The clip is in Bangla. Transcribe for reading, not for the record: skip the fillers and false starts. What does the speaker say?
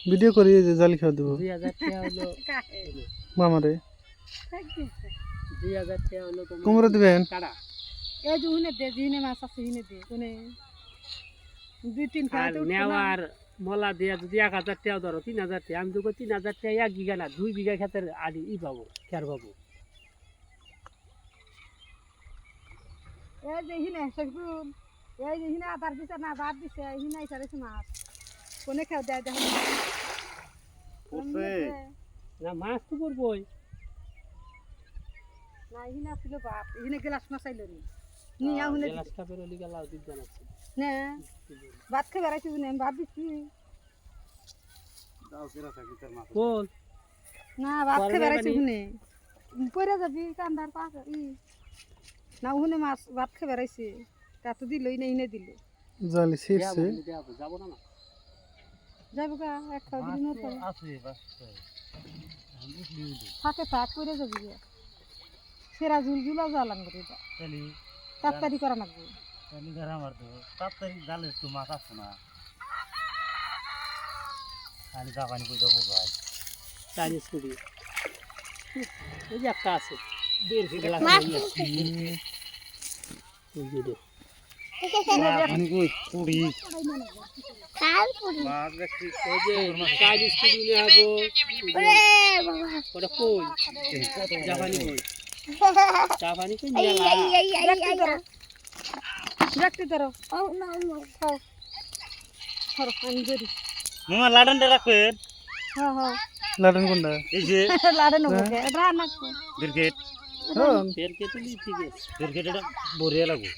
ভিডিও করি যে জালি খাওয়া দেবো 2000 টাকা হলো মামারে 2000 টাকা হলো তোমার কোমরে দিবেন কাড়া এই যে হুনে দে জিনে মাছ আছে হিনে দে কোনে 2-3 আর খাইতে উঠছে না নেওয়ার মলা দিয়া যদি 1000 টাকা ধরো 3000 টাকা আমি তো 3000 টাকা 1 বিঘা না 2 বিঘা ক্ষেতের আদি ই পাবো খের পাবো এই যে হিনে সগুন এই যে হিনে আবার দিছে না বাদ দিছে হিনে ইসারেছে মাছ কোনে খাও দেয় দেখো না মাছ তো করবই না হিনে ছিল বাপ হিনে গ্লাস মাছ আইলো নি নিয়া হুনে গ্লাস কাপের ওলি গেলাও দিক জানাচ্ছি না ভাত খেয়ে বেড়াইছি হুনে আমি ভাত দিছি কোন না ভাত খেয়ে বেড়াইছি হুনে পরে যাবি কান্দার পাশ না হুনে মাছ ভাত খেয়ে বেড়াইছি তা তো দিলই না হিনে দিল জালি ছিড়ছে যাবো না যাবো গা এক খাওয়া দিন পরে আছে বাস থাকে থাক করে যাবি গে সেরা ঝুল ঝুলা জ্বালান করে এটা তাহলে তাড়াতাড়ি করা লাগবে তাহলে ধর আমার তো তাড়াতাড়ি জালে তো মাছ আছে না খালি জাপানি কই দেবো ভাই চাইনিজ কুড়ি এই যে একটা আছে 1.5 ফিট লাগবে জাপানি কই কুড়ি মাছ দেখছি ওই যে চাইনিজ কুড়ি নিয়ে হবো ওটা কই জাপানি কই জাপানি কই নিয়ে দেখতে ধরো খাও ধরো আমি ধরি মামা লাডনটা রাখবেন হ্যাঁ হ্যাঁ লাডন কোনটা এই যে লাড়ে নেবো রান্না ক্রিকেট হ্যাঁ ফের কেটে নি ঠিক আছে ক্রিকেট এটা বড়িয়া লাগবে